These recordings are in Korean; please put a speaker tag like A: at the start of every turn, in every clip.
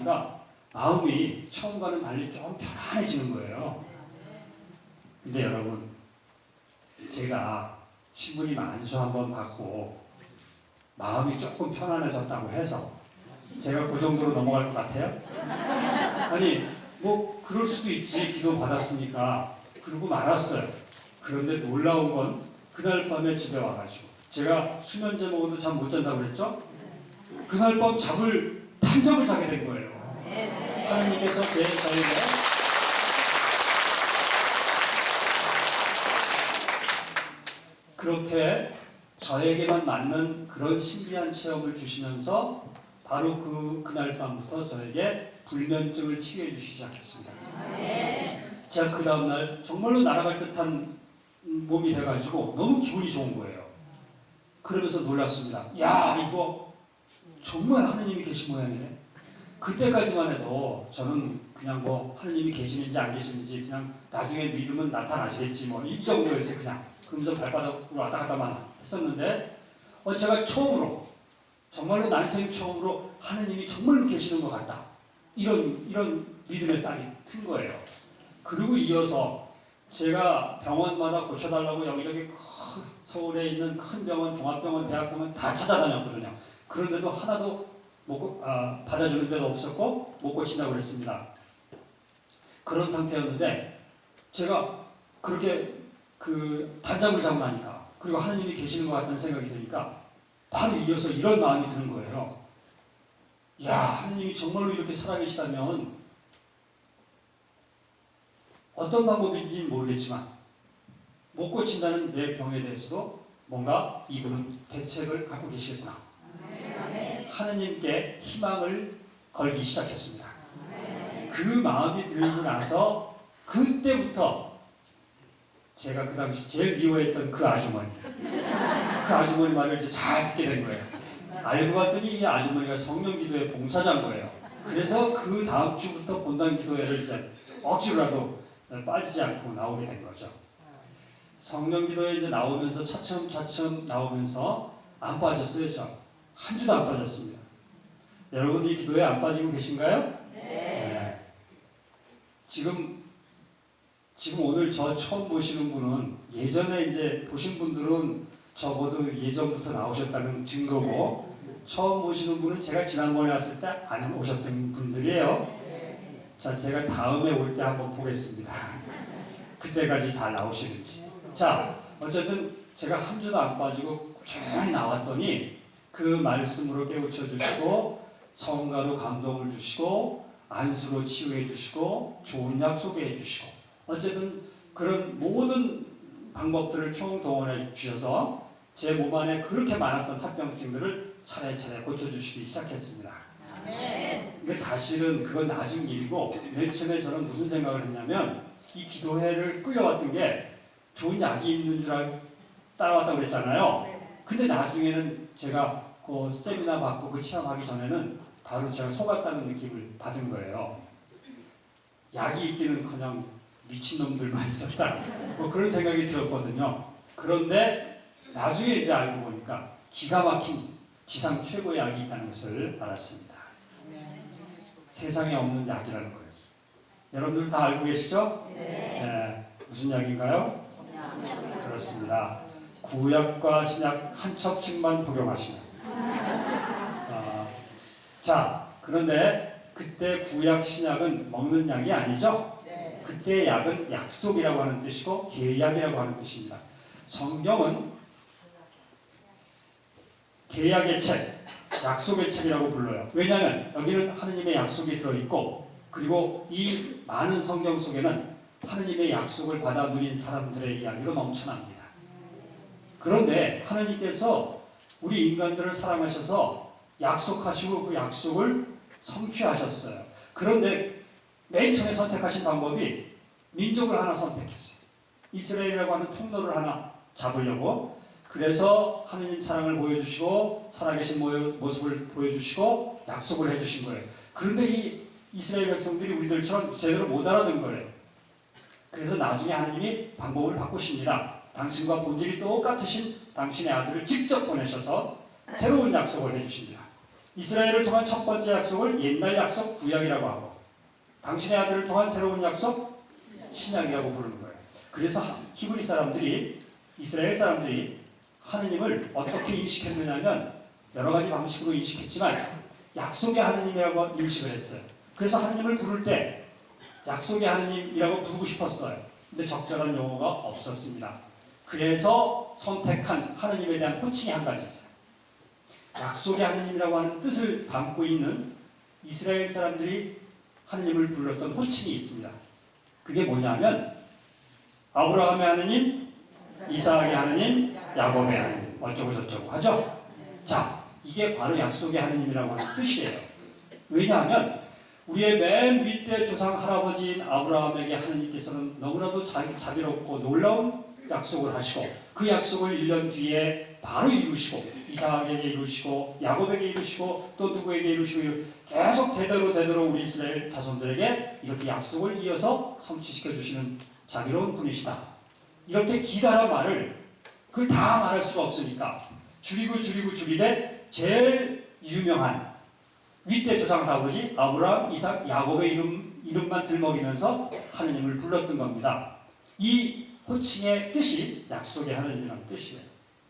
A: 그러니까 마음이 처음과는 달리 좀 편안해지는 거예요. 근데 여러분, 제가 신부님 안수 한번 받고 마음이 조금 편안해졌다고 해서 제가 그 정도로 넘어갈 것 같아요? 아니, 뭐 그럴 수도 있지. 기도 받았으니까. 그러고 말았어요. 그런데 놀라운 건 그날 밤에 집에 와가지고 제가 수면제 먹어도 잠 못 잔다고 그랬죠? 그날 밤 탄잠을 자게 된 거예요. 하나님께서 저에게 그렇게 저에게만 맞는 그런 신비한 체험을 주시면서 바로 그날 밤부터 저에게 불면증을 치유해 주시기 시작했습니다. 제가 그 다음날 정말로 날아갈 듯한 몸이 돼가지고 너무 기분이 좋은 거예요. 그러면서 놀랐습니다. 야, 이거 정말 하느님이 계신 모양이네. 그때까지만 해도 저는 그냥 뭐 하느님이 계시는지 안 계시는지 그냥 나중에 믿으면 나타나시겠지 뭐 이 정도였어요. 그냥 그러면서 발바닥으로 왔다 갔다만 했었는데 제가 처음으로 정말로 난생 처음으로 하느님이 정말로 계시는 것 같다. 이런 믿음의 싹이 튼 거예요. 그리고 이어서 제가 병원마다 고쳐달라고 여기저기 서울에 있는 큰 병원, 종합병원, 대학병원 다 찾아다녔거든요. 그런데도 하나도 받아주는 데도 없었고 못 고친다고 그랬습니다. 그런 상태였는데 제가 그렇게 단잠을 자고 나니까 그리고 하느님이 계시는 것 같다는 생각이 드니까 바로 이어서 이런 마음이 드는 거예요. 야, 하느님이 정말로 이렇게 살아계시다면 어떤 방법인지 모르겠지만 못 고친다는 내 병에 대해서도 뭔가 이분은 대책을 갖고 계시겠구나. 하느님께 희망을 걸기 시작했습니다. 그 마음이 들고 나서 그때부터 제가 그 당시 제일 미워했던 그 아주머니 말을 이제 잘 듣게 된 거예요. 알고 봤더니 이 아주머니가 성령기도회 봉사자인 거예요. 그래서 그 다음 주부터 본당 기도회를 이제 억지로라도 빠지지 않고 나오게 된 거죠. 성령기도회 이제 나오면서 차츰 나오면서 안 빠졌어요. 저 한 주도 안 빠졌습니다. 여러분 이 기도에 안 빠지고 계신가요? 네. 지금 오늘 저 처음 보시는 분은 예전에 이제 보신 분들은 적어도 예전부터 나오셨다는 증거고 처음 보시는 분은 제가 지난번에 왔을 때 안 오셨던 분들이에요. 자, 제가 다음에 올 때 한번 보겠습니다. 그때까지 잘 나오시는지. 자, 어쨌든 제가 한 주도 안 빠지고 꾸준히 나왔더니 그 말씀으로 깨우쳐 주시고 성가로 감동을 주시고 안수로 치유해 주시고 좋은 약 소개해 주시고 어쨌든 그런 모든 방법들을 총동원해 주셔서 제 몸 안에 그렇게 많았던 합병증들을 차례차례 고쳐주시기 시작했습니다. 근데 사실은 그건 나중 일이고 맨 처음에 저는 무슨 생각을 했냐면 이 기도회를 끌려왔던 게 좋은 약이 있는 줄 알고 따라왔다고 그랬잖아요. 근데 나중에는 제가 그 세미나 받고 그 체험하기 전에는 바로 제가 속았다는 느낌을 받은 거예요. 약이 있기는커녕 미친놈들만 있었다. 뭐 그런 생각이 들었거든요. 그런데 나중에 이제 알고 보니까 기가 막힌 지상 최고의 약이 있다는 것을 알았습니다. 세상에 없는 약이라는 거예요. 여러분들 다 알고 계시죠? 네. 무슨 약인가요? 그렇습니다. 구약과 신약 한 첩씩만 복용하시면. 자, 그런데 그때 구약 신약은 먹는 약이 아니죠? 그때 약은 약속이라고 하는 뜻이고 계약이라고 하는 뜻입니다. 성경은 계약의 책, 약속의 책이라고 불러요. 왜냐하면 여기는 하느님의 약속이 들어있고 그리고 이 많은 성경 속에는 하느님의 약속을 받아 누린 사람들의 이야기로 넘쳐납니다. 그런데 하느님께서 우리 인간들을 사랑하셔서 약속하시고 그 약속을 성취하셨어요. 그런데 맨 처음에 선택하신 방법이 민족을 하나 선택했어요. 이스라엘이라고 하는 통로를 하나 잡으려고. 그래서 하느님 사랑을 보여주시고 살아계신 모습을 보여주시고 약속을 해주신 거예요. 그런데 이 이스라엘 백성들이 우리들처럼 제대로 못 알아듣는 거예요. 그래서 나중에 하느님이 방법을 바꾸십니다. 당신과 본질이 똑같으신 당신의 아들을 직접 보내셔서 새로운 약속을 해주십니다. 이스라엘을 통한 첫 번째 약속을 옛날 약속 구약이라고 하고 당신의 아들을 통한 새로운 약속 신약이라고 부르는 거예요. 그래서 히브리 사람들이 이스라엘 사람들이 하느님을 어떻게 인식했느냐면 여러 가지 방식으로 인식했지만 약속의 하느님이라고 인식을 했어요. 그래서 하느님을 부를 때 약속의 하느님이라고 부르고 싶었어요. 근데 적절한 용어가 없었습니다. 그래서 선택한 하느님에 대한 호칭이 한 가지 있어요. 약속의 하느님이라고 하는 뜻을 담고 있는 이스라엘 사람들이 하느님을 불렀던 호칭이 있습니다. 그게 뭐냐면 아브라함의 하느님, 이삭의 하느님, 야곱의 하느님 어쩌고 저쩌고 하죠. 자, 이게 바로 약속의 하느님이라고 하는 뜻이에요. 왜냐하면 우리의 맨 윗대 조상 할아버지인 아브라함에게 하느님께서는 너무나도 자비롭고 놀라운 약속을 하시고 그 약속을 1년 뒤에 바로 이루시고 이삭에게 이루시고 야곱에게 이루시고 또 누구에게 이루시고 계속 대대로 우리 이스라엘 자손들에게 이렇게 약속을 이어서 성취시켜 주시는 자비로운 분이시다. 이렇게 기다란 말을 그걸 다 말할 수가 없으니까 줄이되 제일 유명한 윗대 조상 할아버지 아브라함, 이삭, 야곱의 이름만 들먹이면서 하느님을 불렀던 겁니다. 이 호칭의 뜻이 약속의 하느님이라는 뜻이에요.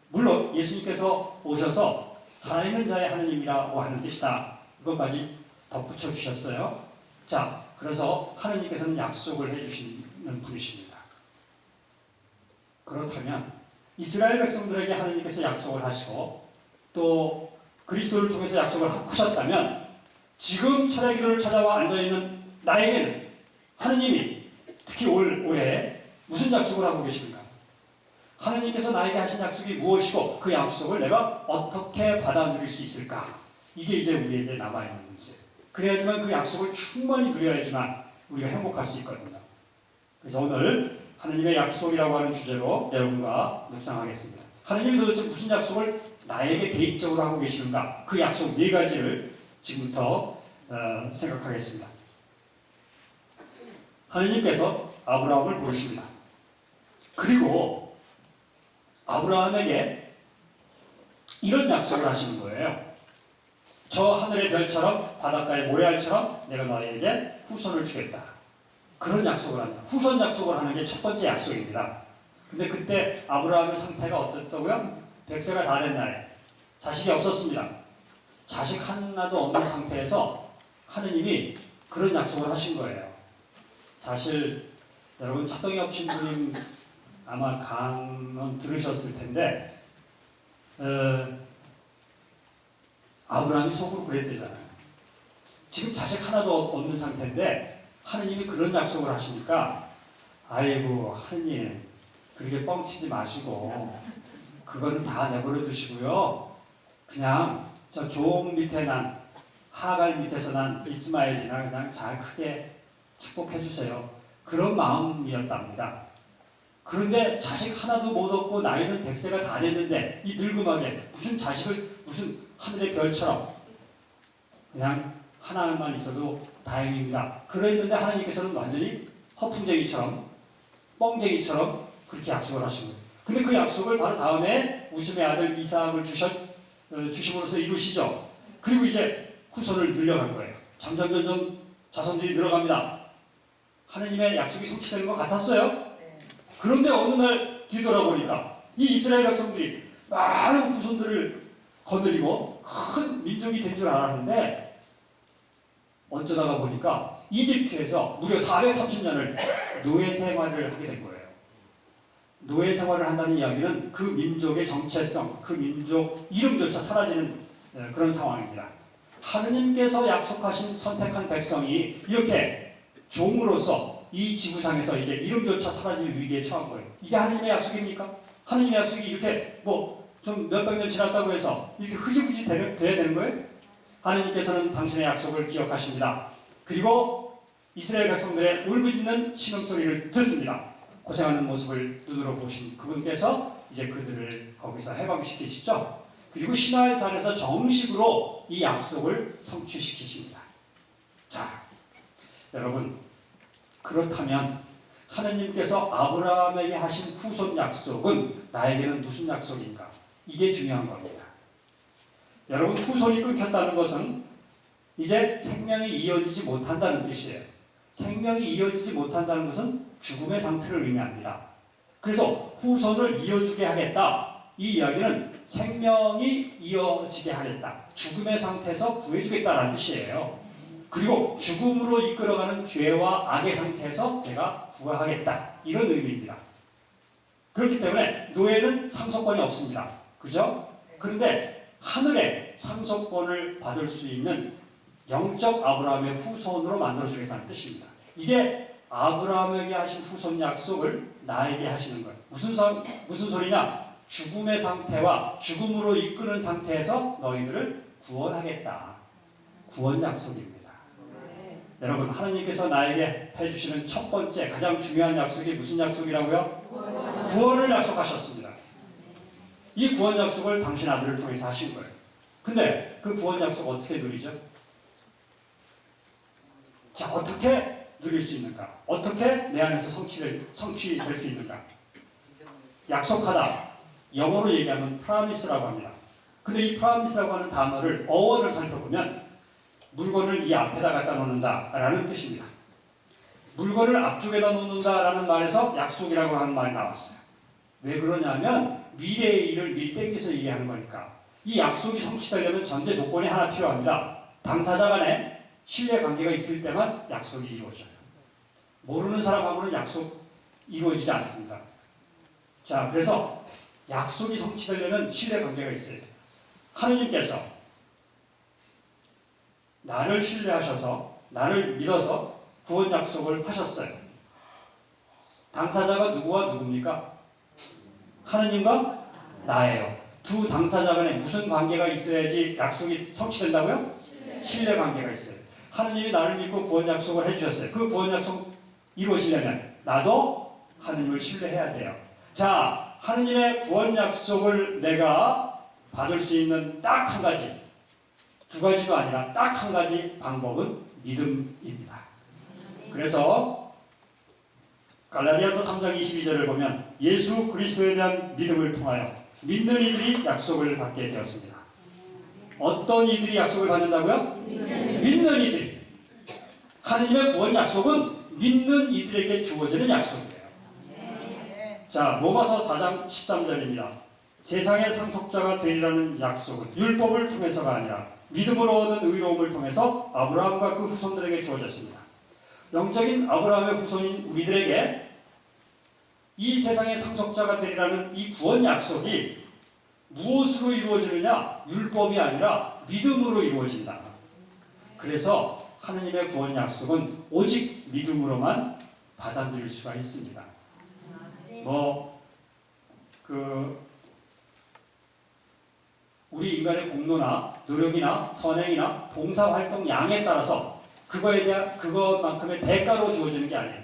A: 물론 예수님께서 오셔서 살아있는 자의 하느님이라고 하는 뜻이다. 이것까지 덧붙여 주셨어요. 자, 그래서 하느님께서는 약속을 해주시는 분이십니다. 그렇다면 이스라엘 백성들에게 하느님께서 약속을 하시고 또 그리스도를 통해서 약속을 하셨다면 지금 철야 기도를 찾아와 앉아있는 나에게는 하느님이 특히 올해 무슨 약속을 하고 계십니까? 하느님께서 나에게 하신 약속이 무엇이고 그 약속을 내가 어떻게 받아 누릴 수 있을까? 이게 이제 우리에게 남아있는 문제. 그래야지만 그 약속을 충분히 누려야지만 우리가 행복할 수 있거든요. 그래서 오늘 하느님의 약속이라고 하는 주제로 여러분과 묵상하겠습니다. 하느님이 도대체 무슨 약속을 나에게 개인적으로 하고 계시는가? 그 약속 4가지를 지금부터 생각하겠습니다. 하느님께서 아브라함을 부르십니다. 그리고 아브라함에게 이런 약속을 하시는 거예요. 저 하늘의 별처럼 바닷가의 모래알처럼 내가 너에게 후손을 주겠다. 그런 약속을 합니다. 후손 약속을 하는 게 첫 번째 약속입니다. 근데 그때 아브라함의 상태가 어땠다고요? 100세가 다 된 날에 자식이 없었습니다. 자식 하나도 없는 상태에서 하느님이 그런 약속을 하신 거예요. 사실 여러분 차동엽 신부님 아마 강론 들으셨을 텐데 아브라함이 속으로 그랬대잖아요. 지금 자식 하나도 없는 상태인데 하느님이 그런 약속을 하시니까 아이고 하느님 그렇게 뻥치지 마시고 그거는 다 내버려 두시고요. 그냥 저 종 밑에 난 하갈 밑에서 난 이스마엘이나 그냥 잘 크게 축복해 주세요. 그런 마음이었답니다. 그런데 자식 하나도 못 얻고 나이는 100세가 다 됐는데 이 늙음하게 무슨 자식을 무슨 하늘의 별처럼 그냥 하나만 있어도 다행입니다. 그랬는데 하나님께서는 완전히 허풍쟁이처럼 뻥쟁이처럼 그렇게 약속을 하신 거예요. 근데 그 약속을 바로 다음에 웃음의 아들 이삭을 주심으로써 이루시죠. 그리고 이제 후손을 늘려간 거예요. 점점 자손들이 늘어갑니다. 하느님의 약속이 성취되는 것 같았어요. 그런데 어느 날 뒤돌아보니까 이 이스라엘 백성들이 많은 후손들을 거느리고 큰 민족이 된 줄 알았는데 어쩌다가 보니까 이집트에서 무려 430년을 노예 생활을 하게 된 거예요. 노예 생활을 한다는 이야기는 그 민족의 정체성, 그 민족 이름조차 사라지는 그런 상황입니다. 하느님께서 약속하신 선택한 백성이 이렇게 종으로서 이 지구상에서 이제 이름조차 사라질 위기에 처한 거예요. 이게 하느님의 약속입니까? 하느님의 약속이 이렇게 좀 몇백 년 지났다고 해서 이렇게 흐지부지 돼야 되는 거예요? 하느님께서는 당신의 약속을 기억하십니다. 그리고 이스라엘 백성들의 울부짖는 신음소리를 듣습니다. 고생하는 모습을 눈으로 보신 그분께서 이제 그들을 거기서 해방시키시죠. 그리고 시나이 산에서 정식으로 이 약속을 성취시키십니다. 자, 여러분 그렇다면 하느님께서 아브라함에게 하신 후손 약속은 나에게는 무슨 약속인가? 이게 중요한 겁니다. 여러분, 후손이 끊겼다는 것은 이제 생명이 이어지지 못한다는 뜻이에요. 생명이 이어지지 못한다는 것은 죽음의 상태를 의미합니다. 그래서 후손을 이어주게 하겠다. 이 이야기는 생명이 이어지게 하겠다. 죽음의 상태에서 구해주겠다라는 뜻이에요. 그리고 죽음으로 이끌어가는 죄와 악의 상태에서 내가 구하겠다. 이런 의미입니다. 그렇기 때문에 노예는 상속권이 없습니다. 그죠? 그런데 하늘에 상속권을 받을 수 있는 영적 아브라함의 후손으로 만들어주겠다는 뜻입니다. 이게 아브라함에게 하신 후손 약속을 나에게 하시는 거예요. 무슨 소리냐? 죽음의 상태와 죽음으로 이끄는 상태에서 너희들을 구원하겠다. 구원 약속입니다. 여러분, 하나님께서 나에게 해주시는 첫 번째 가장 중요한 약속이 무슨 약속이라고요? 구원을 약속하셨습니다. 이 구원 약속을 당신 아들을 통해서 하신 거예요. 근데 그 구원 약속 어떻게 누리죠? 자, 어떻게 누릴 수 있는가? 어떻게 내 안에서 성취될 수 있는가? 약속하다. 영어로 얘기하면 promise라고 합니다. 근데 이 promise라고 하는 단어를 어원을 살펴보면 물건을 이 앞에다 갖다 놓는다 라는 뜻입니다. 물건을 앞쪽에다 놓는다 라는 말에서 약속이라고 하는 말이 나왔어요. 왜 그러냐면 미래의 일을 미리 땡겨서 얘기하는 거니까. 이 약속이 성취되려면 전제 조건이 하나 필요합니다. 당사자 간에 신뢰관계가 있을 때만 약속이 이루어져요. 모르는 사람하고는 약속 이루어지지 않습니다. 자, 그래서 약속이 성취되려면 신뢰관계가 있어야 돼요. 하느님께서 나를 신뢰하셔서 나를 믿어서 구원 약속을 하셨어요. 당사자가 누구와 누굽니까? 하느님과 나예요. 두 당사자 간에 무슨 관계가 있어야지 약속이 성취된다고요? 신뢰 관계가 있어요. 하느님이 나를 믿고 구원 약속을 해주셨어요. 그 구원 약속 이루어지려면 나도 하느님을 신뢰해야 돼요. 자, 하느님의 구원 약속을 내가 받을 수 있는 딱 한 가지, 두 가지도 아니라 딱 한 가지 방법은 믿음입니다. 그래서 갈라디아서 3장 22절을 보면 예수 그리스도에 대한 믿음을 통하여 믿는 이들이 약속을 받게 되었습니다. 어떤 이들이 약속을 받는다고요? 믿는 이들이. 하느님의 구원 약속은 믿는 이들에게 주어지는 약속이에요. 자, 로마서 4장 13절입니다. 세상의 상속자가 되리라는 약속은 율법을 통해서가 아니라 믿음으로 얻은 의로움을 통해서 아브라함과 그 후손들에게 주어졌습니다. 영적인 아브라함의 후손인 우리들에게 이 세상의 상속자가 되리라는 이 구원 약속이 무엇으로 이루어지느냐? 율법이 아니라 믿음으로 이루어진다. 그래서 하느님의 구원 약속은 오직 믿음으로만 받아들일 수가 있습니다. 우리 인간의 공로나 노력이나 선행이나 봉사활동 양에 따라서 그것만큼의 대가로 주어지는 게 아니에요.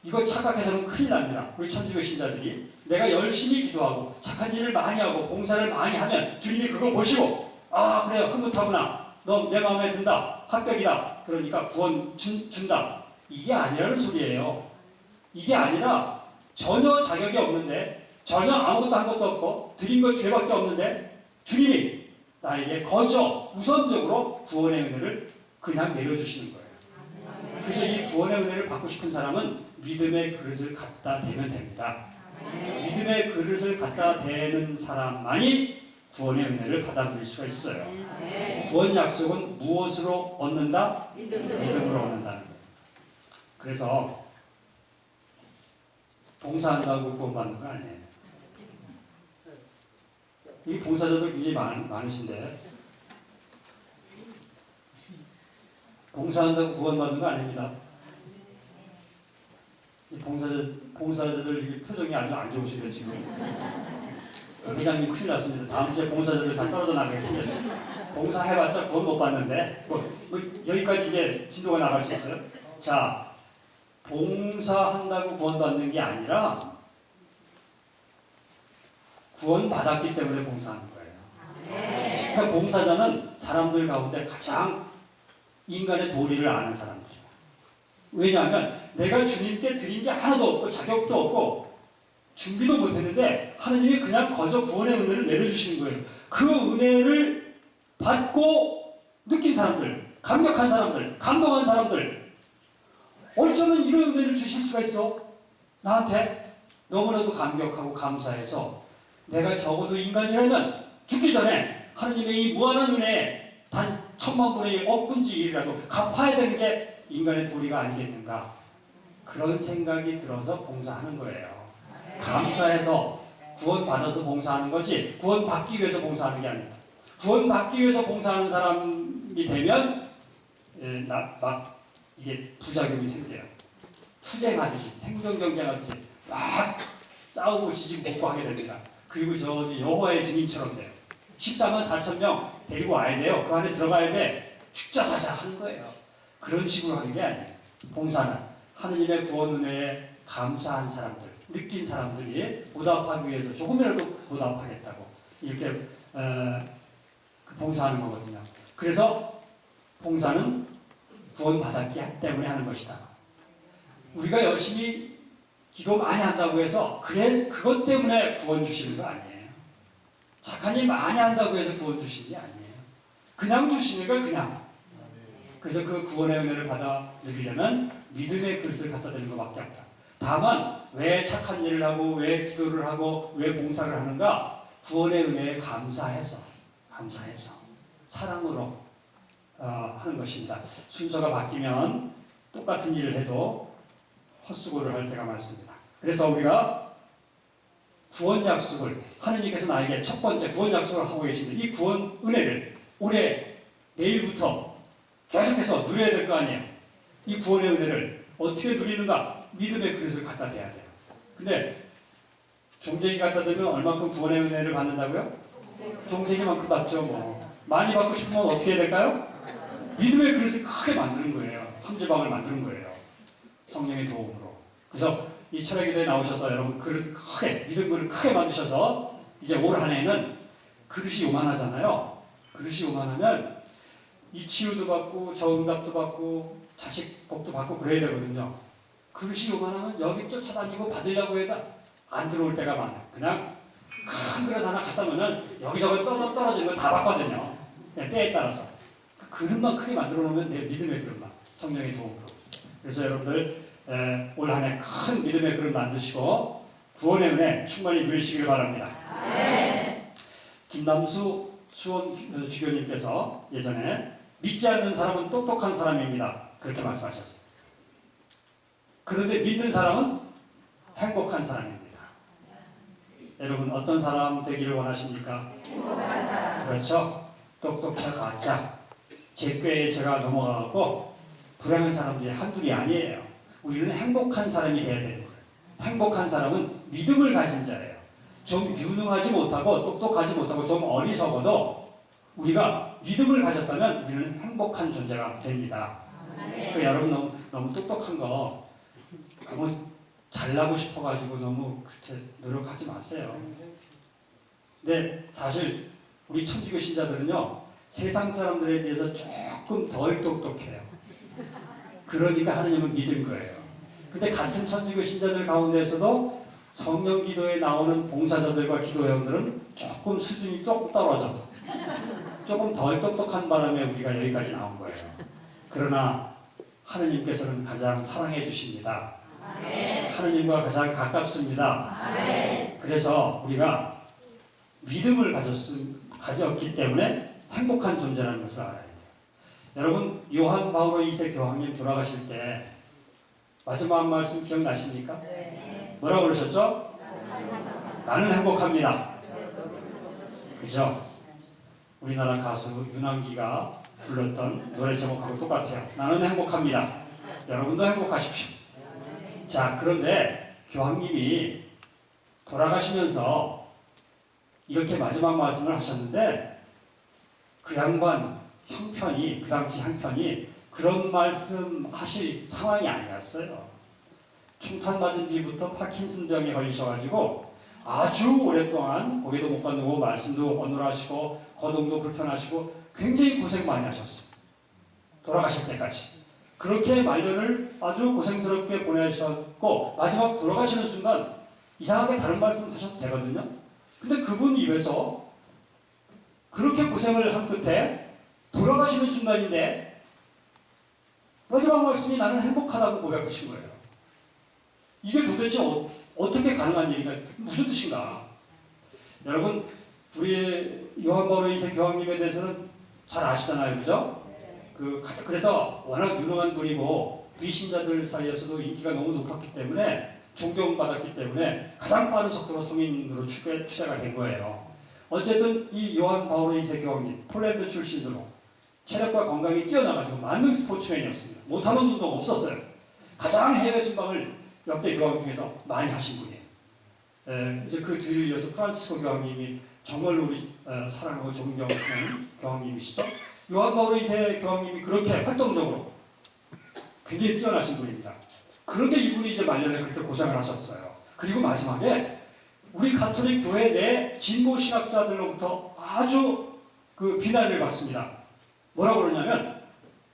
A: 이거 착각해서는 큰일 납니다. 우리 천주교 신자들이 내가 열심히 기도하고 착한 일을 많이 하고 봉사를 많이 하면 주님이 그거 보시고 아 그래 흐뭇하구나 너 내 마음에 든다 합격이다 그러니까 구원 준다 이게 아니라는 소리예요. 이게 아니라 전혀 자격이 없는데 전혀 아무것도 한 것도 없고 드린 것 죄밖에 없는데 주님이 나에게 거저 우선적으로 구원의 은혜를 그냥 내려주시는 거예요. 그래서 이 구원의 은혜를 받고 싶은 사람은 믿음의 그릇을 갖다 대면 됩니다. 믿음의 그릇을 갖다 대는 사람만이 구원의 은혜를 받아들일 수가 있어요. 구원 약속은 무엇으로 얻는다? 믿음으로 얻는다는 거예요. 그래서 봉사한다고 구원받는 건 아니에요. 이 봉사자들 굉장히 많으신데 봉사한다고 구원받는 거 아닙니다. 이 봉사자들 표정이 아주 안 좋으시네요 지금. 회장님 큰일 났습니다. 다음 주에 봉사자들 다 떨어져 나가게 생겼어요. 봉사해봤자 구원 못 받는데 여기까지 이제 진도가 나갈 수 있어요. 자, 봉사한다고 구원받는 게 아니라 구원받았기 때문에 봉사하는 거예요. 그러니까 봉사자는 사람들 가운데 가장 인간의 도리를 아는 사람들이에요. 왜냐하면 내가 주님께 드린 게 하나도 없고 자격도 없고 준비도 못했는데 하느님이 그냥 거저 구원의 은혜를 내려주시는 거예요. 그 은혜를 받고 느낀 사람들, 감격한 사람들, 감동한 사람들, 어쩌면 이런 은혜를 주실 수가 있어? 나한테 너무나도 감격하고 감사해서 내가 적어도 인간이라면 죽기 전에 하느님의 이 무한한 은혜에 단 10,000,000분의 1억분지 1이라도 갚아야 되는 게 인간의 도리가 아니겠는가? 그런 생각이 들어서 봉사하는 거예요. 감사해서 구원받아서 봉사하는 거지 구원받기 위해서 봉사하는 게 아닙니다. 구원받기 위해서 봉사하는 사람이 되면 막 이게 부작용이 생겨요. 투쟁하듯이 생존 경쟁하듯이 막 싸우고 지지고 볶고하게 됩니다. 그리고 저 여호와의 증인처럼 돼요. 144,000명 데리고 와야 돼요. 그 안에 들어가야 돼. 죽자 사자 하는 거예요. 그런 식으로 하는 게 아니에요. 봉사는 하느님의 구원 은혜에 감사한 사람들, 느낀 사람들이 보답하기 위해서 조금이라도 보답하겠다고 이렇게 봉사하는 거거든요. 그래서 봉사는 구원받았기 때문에 하는 것이다. 우리가 열심히 기도 많이 한다고 해서 그것 때문에 구원 주시는 거 아니에요. 착한 일 많이 한다고 해서 구원 주시는 게 아니에요. 그냥 주시는 거 그냥. 그래서 그 구원의 은혜를 받아 누리려면 믿음의 그릇을 갖다 드리는 것밖에 없다. 다만 왜 착한 일을 하고 왜 기도를 하고 왜 봉사를 하는가? 구원의 은혜에 감사해서 사랑으로 하는 것입니다. 순서가 바뀌면 똑같은 일을 해도 헛수고를 할 때가 많습니다. 그래서 우리가 구원 약속을 하느님께서 나에게 첫 번째 구원 약속을 하고 계신데 이 구원 은혜를 올해 내일부터 계속해서 누려야 될 거 아니에요. 이 구원의 은혜를 어떻게 누리는가? 믿음의 그릇을 갖다 대야 돼요. 근데 종쟁이 갖다 대면 얼마큼 구원의 은혜를 받는다고요? 종쟁이만큼 받죠. 뭐 많이 받고 싶으면 어떻게 해야 될까요? 믿음의 그릇을 크게 만드는 거예요. 함지박을 만드는 거예요. 성령의 도움으로. 그래서 이 철학기도에 나오셔서 여러분 그릇 크게 믿음 그릇 크게 만드셔서 이제 올 한 해는 그릇이 요만하잖아요. 그릇이 요만하면 이 치유도 받고 저 응답도 받고 자식 복도 받고 그래야 되거든요. 그릇이 요만하면 여기 쫓아다니고 받으려고 해도 안 들어올 때가 많아요. 그냥 큰 그릇 하나 갖다 놓으면 여기저기 떨어지는 거 다 받거든요. 때에 따라서. 그 그릇만 크게 만들어 놓으면 돼요. 믿음의 그릇만. 성령의 도움으로. 그래서 여러분들 올 한 해 큰 믿음의 그릇 만드시고 구원의 은혜 충만히 누리시길 바랍니다. 네. 김남수 수원 주교님께서 예전에 믿지 않는 사람은 똑똑한 사람입니다. 그렇게 말씀하셨어요. 그런데 믿는 사람은 행복한 사람입니다. 여러분 어떤 사람 되기를 원하십니까? 행복한 사람. 그렇죠. 똑똑해봤자 제 꾀에 제가 넘어가고 불행한 사람들이 한둘이 아니에요. 우리는 행복한 사람이 돼야 되는 거예요. 행복한 사람은 믿음을 가진 자예요. 좀 유능하지 못하고 똑똑하지 못하고 좀 어리석어도 우리가 믿음을 가졌다면 우리는 행복한 존재가 됩니다. 그러니까 여러분 너무 똑똑한 거 너무 잘나고 싶어가지고 너무 그렇게 노력하지 마세요. 근데 사실 우리 천주교 신자들은요 세상 사람들에 비해서 조금 덜 똑똑해요. 그러니까 하느님은 믿은 거예요. 근데 같은 천주교 신자들 가운데에서도 성령 기도에 나오는 봉사자들과 기도회원들은 조금 수준이 조금 떨어져. 조금 덜 똑똑한 바람에 우리가 여기까지 나온 거예요. 그러나 하느님께서는 가장 사랑해 주십니다. 하느님과 가장 가깝습니다. 그래서 우리가 믿음을 가졌기 때문에 행복한 존재라는 것을 알아야 돼요. 여러분 요한 바오로 2세 교황님 돌아가실 때 마지막 말씀 기억나십니까? 네. 뭐라고 그러셨죠? 나는 행복합니다. 그죠? 우리나라 가수 윤한기가 불렀던 노래 제목하고 똑같아요. 나는 행복합니다. 여러분도 행복하십시오. 자, 그런데 교황님이 돌아가시면서 이렇게 마지막 말씀을 하셨는데 그 양반 형편이 그 당시 형편이 그런 말씀 하실 상황이 아니었어요. 충탄 맞은 뒤부터 파킨슨 병에 걸리셔가지고 아주 오랫동안 고개도 못 걷고 말씀도 어눌하시고 거동도 불편하시고 굉장히 고생 많이 하셨어요. 돌아가실 때까지. 그렇게 말년을 아주 고생스럽게 보내셨고 마지막 돌아가시는 순간 이상하게 다른 말씀 하셔도 되거든요. 근데 그분 입에서 그렇게 고생을 한 끝에 돌아가시는 순간인데 마지막 말씀이 나는 행복하다고 고백하신 거예요. 이게 도대체 어떻게 가능한 일인가? 무슨 뜻인가? 여러분, 우리 요한 바오로 2세 교황님에 대해서는 잘 아시잖아요, 그죠? 그래서 워낙 유능한 분이고 비신자들 사이에서도 인기가 너무 높았기 때문에 존경받았기 때문에 가장 빠른 속도로 성인으로 추대가 된 거예요. 어쨌든 이 요한 바오로 2세 교황님, 폴란드 출신으로 체력과 건강이 뛰어나가지고 만능 스포츠맨이었습니다. 못하는 운동 없었어요. 가장 해외 순방을 역대 교황 중에서 많이 하신 분이에요. 이제 그 뒤를 이어서 프란치스코 교황님이 정말로 우리 사랑하고 존경하는 교황님이시죠. 요한 바오로 2세 교황님이 그렇게 활동적으로 굉장히 뛰어나신 분입니다. 그런데 이분이 이제 말년에 그렇게 고생을 하셨어요. 그리고 마지막에 우리 가톨릭 교회 내 진보 신학자들로부터 아주 그 비난을 받습니다. 뭐라고 그러냐면,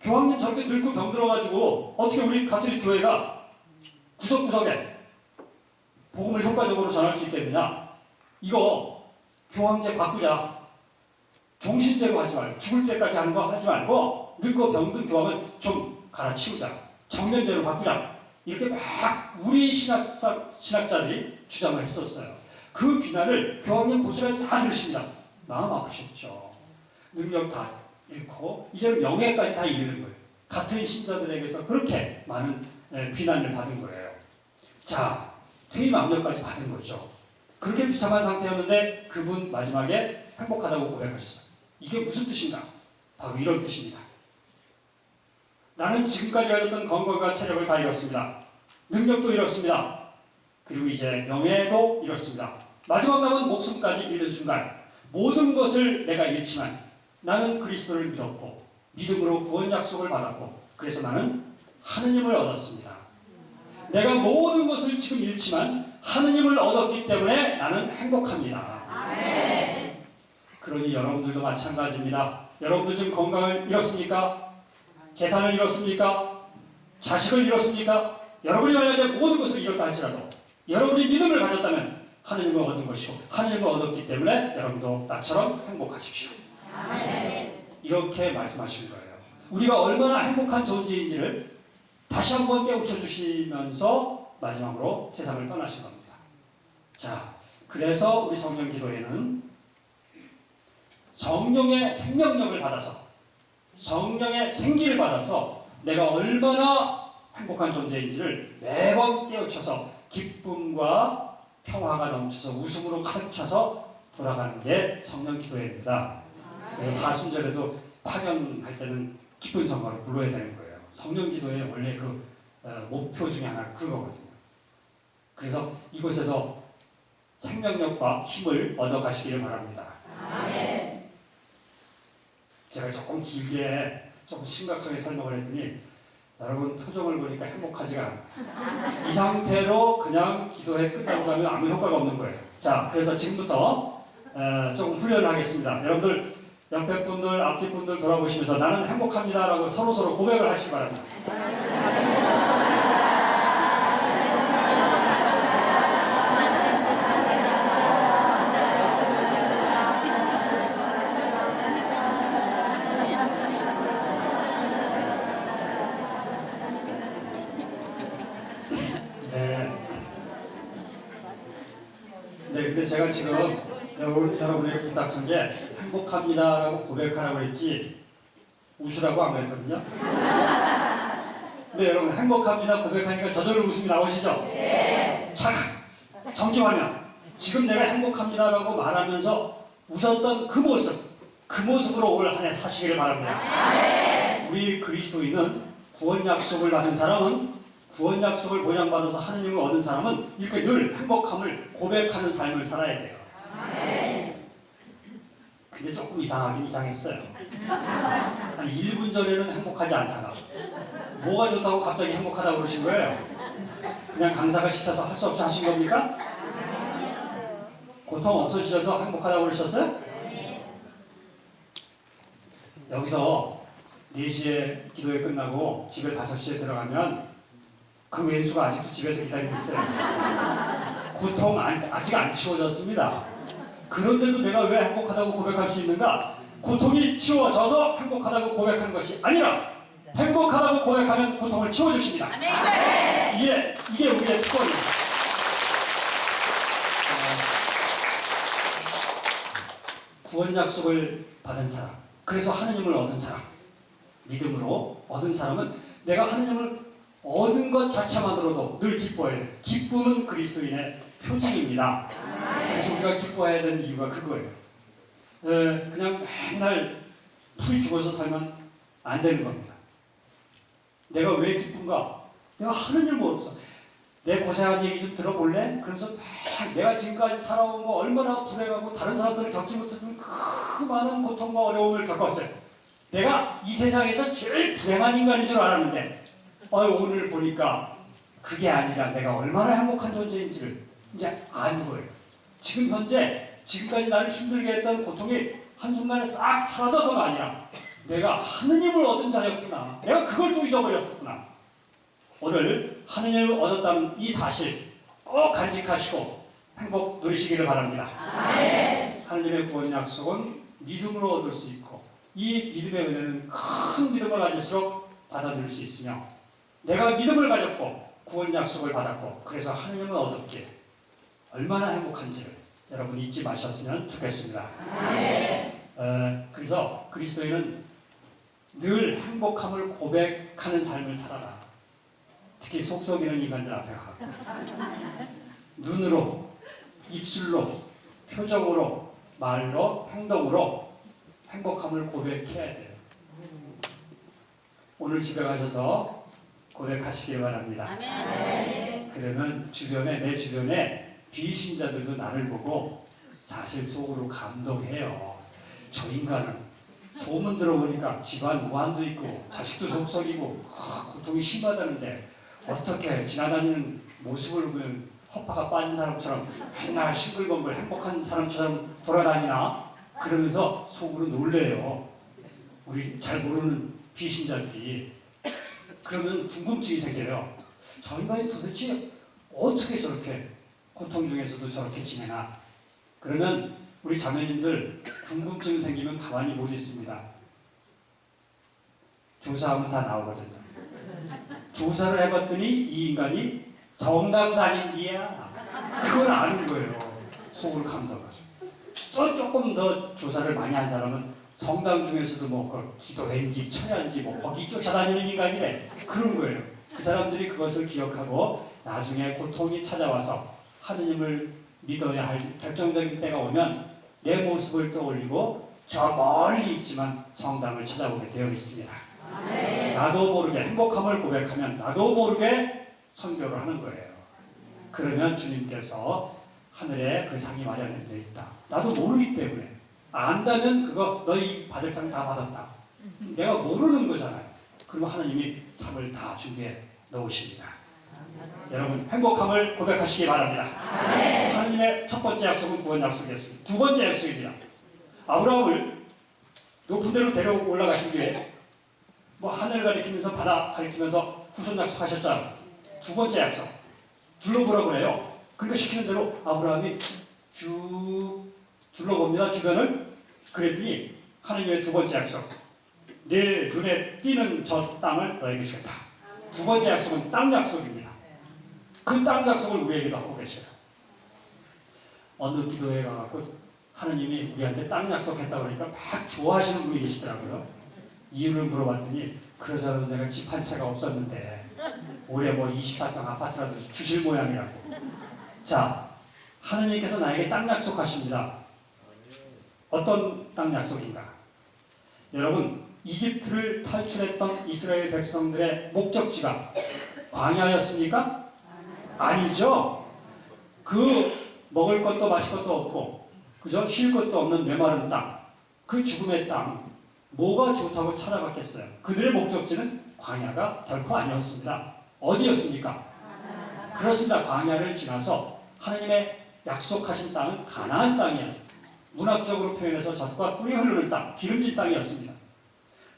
A: 교황님 저렇게 늙고 병들어가지고 어떻게 우리 가톨릭 교회가 구석구석에 복음을 효과적으로 전할 수 있겠느냐. 이거 교황제 바꾸자. 종신제로 하지 말고, 죽을 때까지 하는 거 하지 말고 늙고 병든 교황은 좀 갈아치우자. 청년제로 바꾸자. 이렇게 막 우리 신학자들이 주장을 했었어요. 그 비난을 교황님 고스란히 다 들으십니다. 마음 아프셨죠. 능력 다 잃고 이제는 명예까지 다 잃는 거예요. 같은 신자들에게서 그렇게 많은 비난을 받은 거예요. 자, 퇴임 압력까지 받은 거죠. 그렇게 비참한 상태였는데 그분 마지막에 행복하다고 고백하셨어요. 이게 무슨 뜻인가? 바로 이런 뜻입니다. 나는 지금까지 가졌던 건강과 체력을 다 잃었습니다. 능력도 잃었습니다. 그리고 이제 명예도 잃었습니다. 마지막 남은 목숨까지 잃는 순간 모든 것을 내가 잃지만 나는 그리스도를 믿었고 믿음으로 구원 약속을 받았고 그래서 나는 하느님을 얻었습니다. 내가 모든 것을 지금 잃지만 하느님을 얻었기 때문에 나는 행복합니다. 아멘. 그러니 여러분들도 마찬가지입니다. 여러분들 지금 건강을 잃었습니까? 재산을 잃었습니까? 자식을 잃었습니까? 여러분이 만약에 모든 것을 잃었다 할지라도 여러분이 믿음을 가졌다면 하느님을 얻은 것이고 하느님을 얻었기 때문에 여러분도 나처럼 행복하십시오. 아멘. 이렇게 말씀하신 거예요. 우리가 얼마나 행복한 존재인지를 다시 한번 깨우쳐 주시면서 마지막으로 세상을 떠나신 겁니다. 자, 그래서 우리 성령 기도회는 성령의 생명력을 받아서 성령의 생기를 받아서 내가 얼마나 행복한 존재인지를 매번 깨우쳐서 기쁨과 평화가 넘쳐서 웃음으로 가득 차서 돌아가는 게 성령 기도회입니다. 그래서 사순절에도 파견할 때는 기쁜 성가를 불러야 되는 거예요. 성령 기도회 원래 그 목표 중에 하나가 그거거든요. 그래서 이곳에서 생명력과 힘을 얻어 가시기를 바랍니다. 아멘. 제가 조금 길게 조금 심각하게 설명을 했더니 여러분 표정을 보니까 행복하지가 않아요. 이 상태로 그냥 기도회 끝나고 가면 아무 효과가 없는 거예요. 자, 그래서 지금부터 조금 훈련을 하겠습니다. 여러분들 옆에 분들, 앞뒤 분들 돌아보시면서 나는 행복합니다 라고 서로서로 고백을 하시기 바랍니다. 네, 근데 제가 지금 여러분에게 부탁한 게 행복합니다라고 고백하라고 그랬지 웃으라고 안 그랬거든요. 네, 여러분 행복합니다 고백하니까 저절로 웃음이 나오시죠? 네. 자, 정지하면 지금 내가 행복합니다라고 말하면서 웃었던 그 모습으로 올 한 해 사시기를 바랍니다. 네. 우리 그리스도인은 구원 약속을 받은 사람은 구원 약속을 보장받아서 하느님을 얻은 사람은 이렇게 늘 행복함을 고백하는 삶을 살아야 돼요. 그게 조금 이상하긴 이상했어요. 아니 1분 전에는 행복하지 않다가 뭐가 좋다고 갑자기 행복하다고 그러신 거예요? 그냥 강사가 시켜서 할 수 없이 하신 겁니까? 고통 없어지셔서 행복하다고 그러셨어요? 여기서 4시에 기도회 끝나고 집에 5시에 들어가면 그 왼수가 아직도 집에서 기다리고 있어요. 고통 아직 안 치워졌습니다. 그런데도 내가 왜 행복하다고 고백할 수 있는가? 고통이 치워져서 행복하다고 고백하는 것이 아니라 행복하다고 고백하면 고통을 치워주십니다. 이게 우리의 특권입니다. 구원 약속을 받은 사람, 그래서 하느님을 얻은 사람, 믿음으로 얻은 사람은 내가 하느님을 얻은 것 자체만으로도 늘 기뻐해야 돼. 기쁨은 그리스도인의 표징입니다. 그래서 우리가 기뻐해야 되는 이유가 그거예요. 그냥 맨날 풀이 죽어서 살면 안 되는 겁니다. 내가 왜 기쁜가? 내가 하느님을 얻었어. 내 고생한 얘기 좀 들어볼래? 그러면서 내가 지금까지 살아온 거 얼마나 불행하고 다른 사람들은 겪지 못했던 그 많은 고통과 어려움을 겪었어요. 내가 이 세상에서 제일 불행한 인간인 줄 알았는데 오늘 보니까 그게 아니라 내가 얼마나 행복한 존재인지를 이제 아는 거예요. 지금 현재 지금까지 나를 힘들게 했던 고통이 한순간에 싹 사라져서가 아니라 내가 하느님을 얻은 자였구나. 내가 그걸 또 잊어버렸었구나. 오늘 하느님을 얻었다는 이 사실 꼭 간직하시고 행복 누리시기를 바랍니다. 하느님의 구원 약속은 믿음으로 얻을 수 있고 이 믿음의 은혜는 큰 믿음을 가질수록 받아들일 수 있으며 내가 믿음을 가졌고 구원 약속을 받았고 그래서 하느님을 얻었기에 얼마나 행복한지를 여러분 잊지 마셨으면 좋겠습니다. 그래서 그리스도인은 늘 행복함을 고백하는 삶을 살아라. 특히 속 썩이는 인간들 앞에 가고 눈으로, 입술로, 표정으로, 말로, 행동으로 행복함을 고백해야 돼요. 오늘 집에 가셔서 고백하시길 바랍니다. 그러면 내 주변에 비신자들도 나를 보고 사실 속으로 감동해요. 저 인간은 소문 들어보니까 집안 우환도 있고 자식도 속썩이고 고통이 심하다는데 어떻게 지나다니는 모습을 보면 허파가 빠진 사람처럼 맨날 싱글벙글 행복한 사람처럼 돌아다니나? 그러면서 속으로 놀래요. 우리 잘 모르는 비신자들이. 그러면 궁금증이 생겨요. 저 인간이 도대체 어떻게 저렇게 고통 중에서도 저렇게 지내나? 그러면 우리 자매님들 궁금증 생기면 가만히 못 있습니다. 조사하면 다 나오거든요. 조사를 해봤더니 이 인간이 성당 다닌디야. 그걸 아는 거예요. 속으로 감동하죠. 또 조금 더 조사를 많이 한 사람은 성당 중에서도 뭐 기도회인지 철야인지 뭐 거기 쫓아다니는 인간이래. 그런 거예요. 그 사람들이 그것을 기억하고 나중에 고통이 찾아와서 하느님을 믿어야 할 결정적인 때가 오면 내 모습을 떠올리고 저 멀리 있지만 성당을 찾아보게 되어 있습니다. 나도 모르게 행복함을 고백하면 나도 모르게 선교를 하는 거예요. 그러면 주님께서 하늘에 그 상이 마련되어 있다. 나도 모르기 때문에 안다면 그거 너희 받을 상 다 받았다. 내가 모르는 거잖아요. 그러면 하나님이 상을 다 준비해 놓으십니다. 여러분 행복함을 고백하시기 바랍니다. 하나님의 첫 번째 약속은 구원 약속이었습니다. 두 번째 약속입니다. 아브라함을 높은 데로 데려 올라가신 뒤에 뭐 하늘 가리키면서 바다 가리키면서 후손 약속하셨잖아요. 두 번째 약속 둘러보라고 그래요. 그러니까 시키는 대로 아브라함이 쭉 둘러봅니다. 주변을. 그랬더니 하나님의 두 번째 약속 내 눈에 띄는 저 땅을 너에게 주겠다. 두 번째 약속은 땅 약속입니다. 그 땅 약속을 우리에게도 하고 계셔요. 어느 기도회 가갖고 하나님이 우리한테 땅 약속했다고 그러니까 막 좋아하시는 분이 계시더라고요. 이유를 물어봤더니 그러자도 내가 집 한 채가 없었는데 올해 뭐 24평 아파트라도 주실 모양이라고. 자, 하나님께서 나에게 땅 약속하십니다. 어떤 땅 약속인가? 여러분, 이집트를 탈출했던 이스라엘 백성들의 목적지가 광야였습니까? 아니죠. 그 먹을 것도 마실 것도 없고 그저 쉴 것도 없는 메마른 땅, 그 죽음의 땅, 뭐가 좋다고 찾아갔겠어요? 그들의 목적지는 광야가 결코 아니었습니다. 어디였습니까? 그렇습니다. 광야를 지나서 하나님의 약속하신 땅은 가나안 땅이었습니다. 문학적으로 표현해서 젖과 꿀이 흐르는 땅, 기름진 땅이었습니다.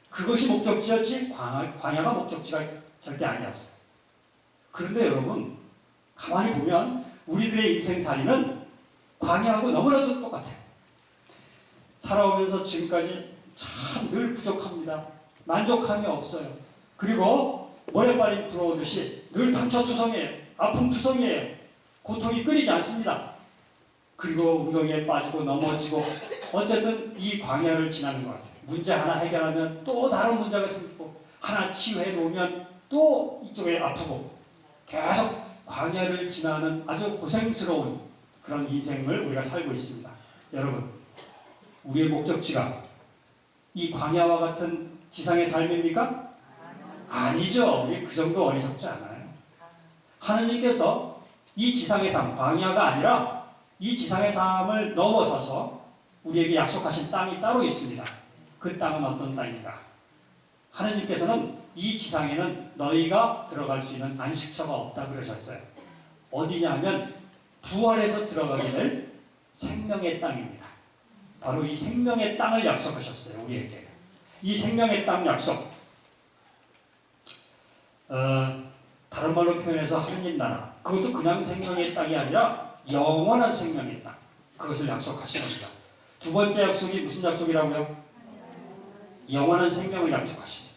A: 그것이 목적지였지 광야가 목적지가 절대 아니었어요. 그런데 여러분 가만히 보면 우리들의 인생살이는 광야하고 너무나도 똑같아요. 살아오면서 지금까지 참 늘 부족합니다. 만족함이 없어요. 그리고 모래바람이 불어오듯이 늘 상처투성이에요. 아픔투성이에요. 고통이 끊이지 않습니다. 그리고 웅덩이에 빠지고 넘어지고 어쨌든 이 광야를 지나는 것 같아요. 문제 하나 해결하면 또 다른 문제가 생기고 하나 치유해 놓으면 또 이쪽에 아프고 계속 광야를 지나는 아주 고생스러운 그런 인생을 우리가 살고 있습니다. 여러분, 우리의 목적지가 이 광야와 같은 지상의 삶입니까? 아니죠. 우리 그 정도 어리석지 않아요. 하느님께서 이 지상의 삶, 광야가 아니라 이 지상의 삶을 넘어서서 우리에게 약속하신 땅이 따로 있습니다. 그 땅은 어떤 땅인가? 하느님께서는 이 지상에는 너희가 들어갈 수 있는 안식처가 없다 그러셨어요. 어디냐 하면 부활해서 들어가게 될 생명의 땅입니다. 바로 이 생명의 땅을 약속하셨어요. 우리에게. 이 생명의 땅 약속. 다른 말로 표현해서 하느님 나라. 그것도 그냥 생명의 땅이 아니라 영원한 생명의 땅. 그것을 약속하시는 겁니다. 두 번째 약속이 무슨 약속이라고요? 영원한 생명을 약속하시죠.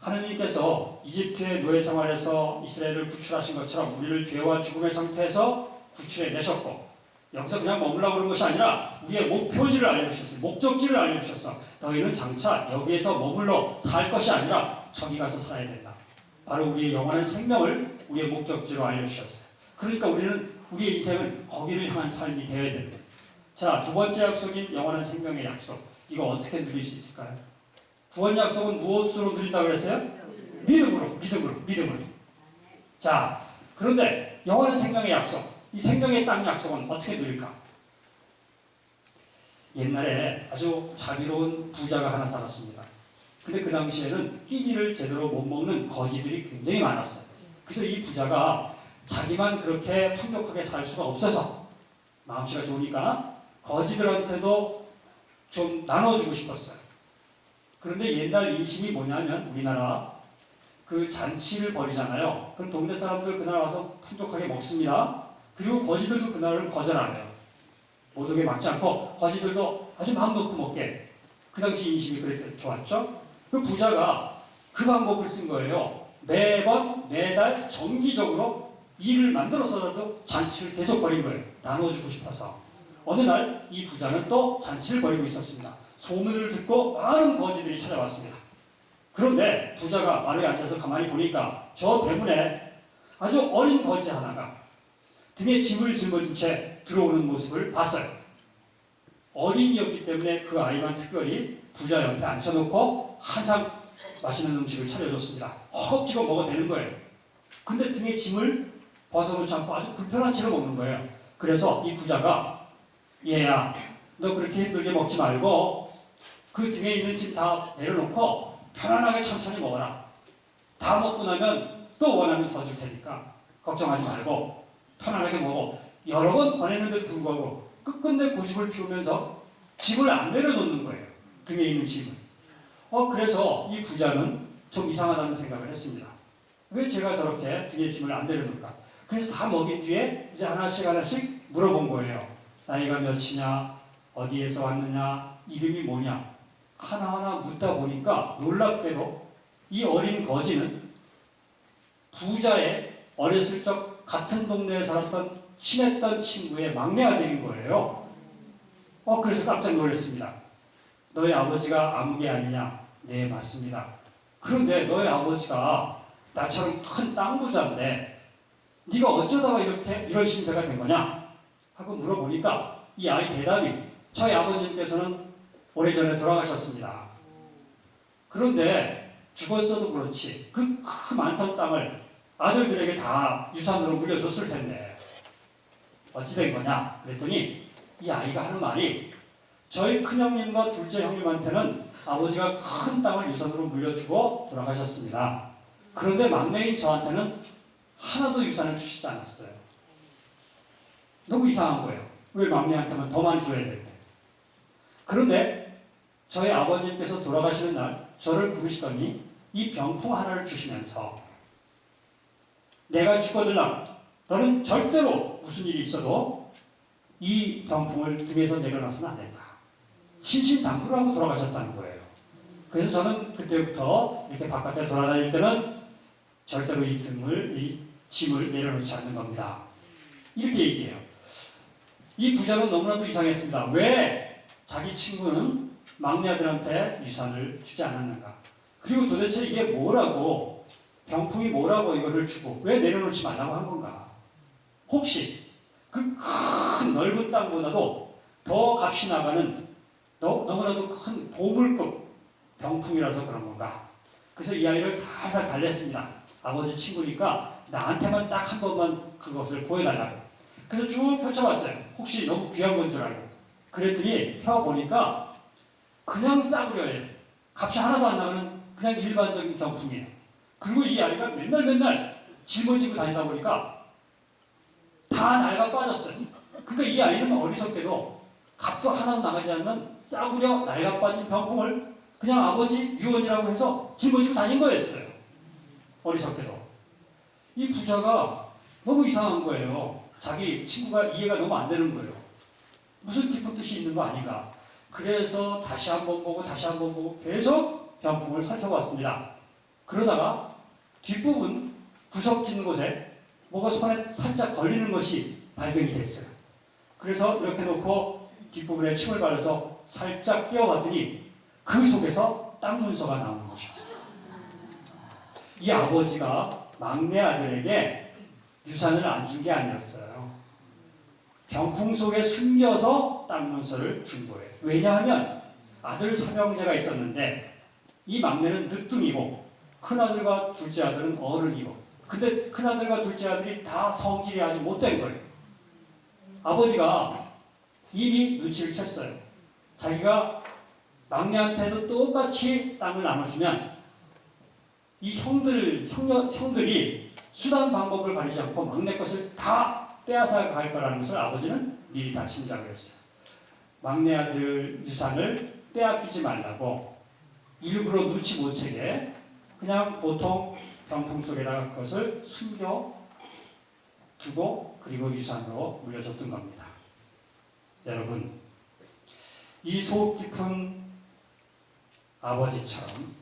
A: 하느님께서 이집트의 노예 생활에서 이스라엘을 구출하신 것처럼 우리를 죄와 죽음의 상태에서 구출해내셨고, 여기서 그냥 머물라고 그런 것이 아니라 우리의 목표지를 알려주셨어요. 목적지를 알려주셨어. 너희는 장차 여기에서 머물러 살 것이 아니라 저기 가서 살아야 된다. 바로 우리의 영원한 생명을 우리의 목적지로 알려주셨어요. 그러니까 우리의 인생은 거기를 향한 삶이 되어야 됩니다. 자, 두 번째 약속인 영원한 생명의 약속. 이거 어떻게 누릴 수 있을까요? 구원 약속은 무엇으로 누린다고 그랬어요? 믿음으로. 자, 그런데 영원한 생명의 약속, 이 생명의 땅 약속은 어떻게 누릴까? 옛날에 아주 자비로운 부자가 하나 살았습니다. 근데 그 당시에는 끼니를 제대로 못 먹는 거지들이 굉장히 많았어요. 그래서 이 부자가 자기만 그렇게 풍족하게 살 수가 없어서 마음씨가 좋으니까 거지들한테도 좀 나눠주고 싶었어요. 그런데 옛날 인심이 뭐냐면 우리나라 그 잔치를 벌이잖아요. 그럼 동네 사람들 그날 와서 풍족하게 먹습니다. 그리고 거지들도 그날을 거절 안 해요. 모독에 맞지 않고 거지들도 아주 마음 놓고 먹게. 그 당시 인심이 그랬더니 좋았죠. 그 부자가 그 방법을 쓴 거예요. 매달 정기적으로 일을 만들어서라도 잔치를 계속 벌인 거예요. 나눠주고 싶어서. 어느 날 이 부자는 또 잔치를 벌이고 있었습니다. 소문을 듣고 많은 거지들이 찾아왔습니다. 그런데 부자가 마루에 앉아서 가만히 보니까 저 대문에 아주 어린 거지 하나가 등에 짐을 짊어진 채 들어오는 모습을 봤어요. 어린이였기 때문에 그 아이만 특별히 부자 옆에 앉혀놓고 항상 맛있는 음식을 차려줬습니다. 허겁지겁 먹어도 되는 거예요. 근데 등에 짐을 벗어놓지 않고 아주 불편한 채로 먹는 거예요. 그래서 이 부자가 얘야, 너 그렇게 힘들게 먹지 말고 그 등에 있는 짐 다 내려놓고 편안하게 천천히 먹어라. 다 먹고 나면 또 원하면 더 줄 테니까 걱정하지 말고 편안하게 먹어. 여러 번 권했는데도 불구하고 끝끝내 고집을 피우면서 짐을 안 내려놓는 거예요. 등에 있는 짐을. 그래서 이 부자는 좀 이상하다는 생각을 했습니다. 왜 제가 저렇게 등에 짐을 안 내려놓을까? 그래서 다 먹인 뒤에 이제 하나씩 물어본 거예요. 나이가 몇이냐, 어디에서 왔느냐, 이름이 뭐냐. 하나하나 묻다 보니까 놀랍게도 이 어린 거지는 부자의 어렸을 적 같은 동네에 살았던 친했던 친구의 막내 아들인 거예요. 그래서 깜짝 놀랐습니다. 너희 아버지가 아무개 아니냐? 네, 맞습니다. 그런데 너희 아버지가 나처럼 큰 땅 부자인데 네가 어쩌다가 이런 신세가 된 거냐? 하고 물어보니까 이 아이 대답이 저희 아버님께서는 오래전에 돌아가셨습니다. 그런데 죽었어도 그렇지 그 많던 땅을 아들들에게 다 유산으로 물려줬을 텐데 어찌 된 거냐? 그랬더니 이 아이가 하는 말이 저희 큰형님과 둘째 형님한테는 아버지가 큰 땅을 유산으로 물려주고 돌아가셨습니다. 그런데 막내인 저한테는 하나도 유산을 주시지 않았어요. 너무 이상한 거예요. 왜 막내한테만 더 많이 줘야 되는데. 그런데 저희 아버님께서 돌아가시는 날 저를 부르시더니 이 병풍 하나를 주시면서 내가 죽어들라 너는 절대로 무슨 일이 있어도 이 병풍을 등에서 내려놔서는 안 된다. 신신당부를 하고 돌아가셨다는 거예요. 그래서 저는 그때부터 이렇게 바깥에 돌아다닐 때는 절대로 이 짐을 내려놓지 않는 겁니다. 이렇게 얘기해요. 이 부자는 너무나도 이상했습니다. 왜 자기 친구는 막내 아들한테 유산을 주지 않았는가? 그리고 도대체 이게 뭐라고, 병풍이 뭐라고 이거를 주고 왜 내려놓지 말라고 한 건가? 혹시 그 큰 넓은 땅보다도 더 값이 나가는 너무나도 큰 보물급 병풍이라서 그런 건가? 그래서 이 아이를 살살 달랬습니다. 아버지 친구니까 나한테만 딱 한 번만 그것을 보여달라고. 그래서 쭉 펼쳐봤어요. 혹시 너무 귀한 건 줄 알고. 그랬더니 펴보니까 그냥 싸구려예요. 값이 하나도 안 나가는 그냥 일반적인 병풍이에요. 그리고 이 아이가 맨날 짊어지고 다니다 보니까 다 낡아 빠졌어요. 그러니까 이 아이는 어리석게도 값도 하나도 나가지 않는 싸구려 낡아 빠진 병풍을 그냥 아버지 유언이라고 해서 짊어지고 다닌 거였어요. 어리석게도. 이 부자가 너무 이상한 거예요. 자기 친구가 이해가 너무 안 되는 거예요. 무슨 깊은 뜻이 있는 거 아닌가. 그래서 다시 한번 보고 계속 병풍을 살펴봤습니다. 그러다가 뒷부분 구석진 곳에 뭐가 손에 살짝 걸리는 것이 발견이 됐어요. 그래서 이렇게 놓고 뒷부분에 침을 발라서 살짝 떼어봤더니 그 속에서 땅 문서가 나오는 것이었어요. 이 아버지가 막내 아들에게 유산을 안 준 게 아니었어요. 병풍 속에 숨겨서 땅 문서를 준 거예요. 왜냐하면 아들 삼형제가 있었는데 이 막내는 늦둥이고 큰아들과 둘째 아들은 어른이고, 근데 큰아들과 둘째 아들이 다 성질이 아주 못된 거예요. 아버지가 이미 눈치를 챘어요. 자기가 막내한테도 똑같이 땅을 나눠주면 이 형들이 수단 방법을 가리지 않고 막내 것을 다 빼앗아 갈 거라는 것을 아버지는 미리 다 짐작을 했어요. 막내 아들 유산을 빼앗기지 말라고 일부러 눈치 못 채게 그냥 보통 병풍 속에다가 그것을 숨겨 두고 그리고 유산으로 물려줬던 겁니다. 여러분, 이 속 깊은 아버지처럼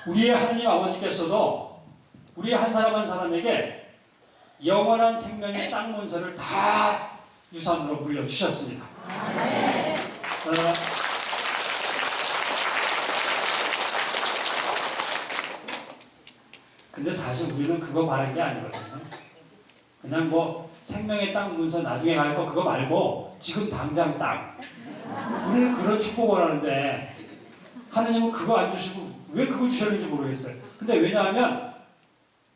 A: 우리의 하느님 아버지께서도 우리 한 사람 한 사람에게 영원한 생명의 땅 문서를 다 유산으로 물려주셨습니다. 근데 사실 우리는 그거 바란 게 아니거든요. 그냥 뭐 생명의 땅 문서 나중에 갈 거 그거 말고 지금 당장 땅. 우리는 그런 축복을 하는데 하느님은 그거 안 주시고 왜 그거 주셨는지 모르겠어요. 근데 왜냐하면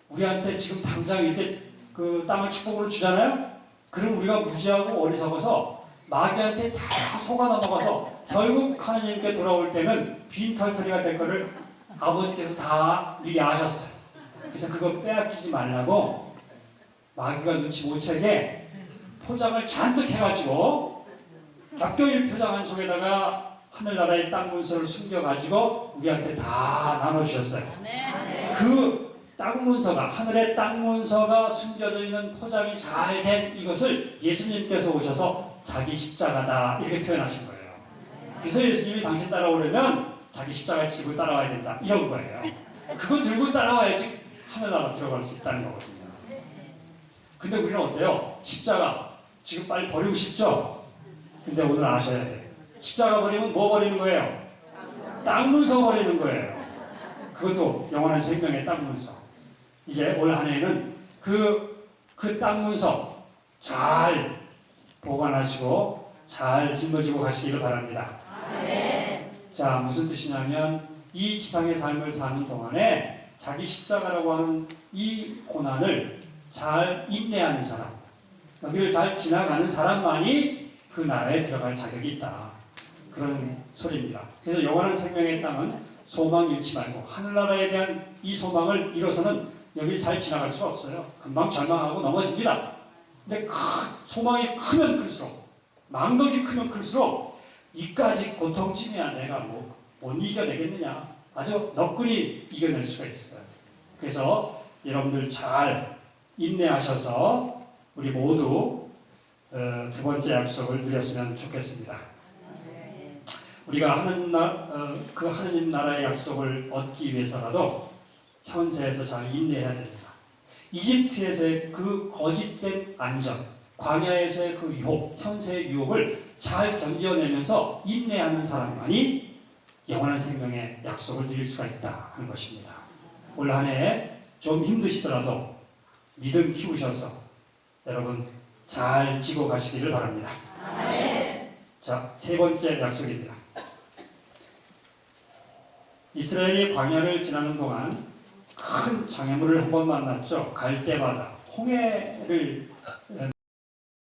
A: 우리한테 지금 당장 이렇게 그 땅을 축복으로 주잖아요. 그럼 우리가 무지하고 어리석어서 마귀한테 다 속아 넘어가서 결국 하느님께 돌아올 때는 빈털터리가 될 거를 아버지께서 다 미리 아셨어요. 그래서 그거 빼앗기지 말라고 마귀가 눈치 못 채게 포장을 잔뜩 해가지고 격경일 표장한 속에다가 하늘나라의 땅 문서를 숨겨가지고 우리한테 다 나눠주셨어요. 그 땅 문서가, 하늘의 땅 문서가 숨겨져 있는 포장이 잘 된 이것을 예수님께서 오셔서 자기 십자가다 이렇게 표현하신 거예요. 그래서 예수님이 당신 따라오려면 자기 십자가 지고 따라와야 된다 이런 거예요. 그거 들고 따라와야지 하늘나라 들어갈 수 있다는 거거든요. 근데 우리는 어때요? 십자가 지금 빨리 버리고 싶죠? 근데 오늘 아셔야 돼요. 십자가 버리면 뭐 버리는 거예요? 땅 문서 버리는 거예요. 그것도 영원한 생명의 땅 문서. 이제 올 한 해는 그 땅 문서 잘 보관하시고 잘 짊어지고 가시기를 바랍니다. 자, 무슨 뜻이냐면 이 지상의 삶을 사는 동안에 자기 십자가라고 하는 이 고난을 잘 인내하는 사람, 여기를 잘 지나가는 사람만이 그 나라에 들어갈 자격이 있다. 그런 소리입니다. 그래서 영원한 생명의 땅은 소망 잃지 말고 하늘나라에 대한 이 소망을 잃어서는 여기 잘 지나갈 수가 없어요. 금방 절망하고 넘어집니다. 근데 소망이 크면 클수록, 망덕이 크면 클수록 이까지 고통쯤이야 내가 못 이겨내겠느냐. 아주 너끈히 이겨낼 수가 있어요. 그래서 여러분들 잘 인내하셔서 우리 모두 두 번째 약속을 누렸으면 좋겠습니다. 우리가 그 하느님 나라의 약속을 얻기 위해서라도 현세에서 잘 인내해야 됩니다. 이집트에서의 그 거짓된 안전, 광야에서의 그 유혹, 현세의 유혹을 잘 견뎌내면서 인내하는 사람만이 영원한 생명의 약속을 누릴 수가 있다 하는 것입니다. 올 한 해 좀 힘드시더라도 믿음 키우셔서 여러분 잘 지고 가시기를 바랍니다. 자, 세 번째 약속입니다. 이스라엘이 광야를 지나는 동안 큰 장애물을 한 번 만났죠. 갈대바다, 홍해를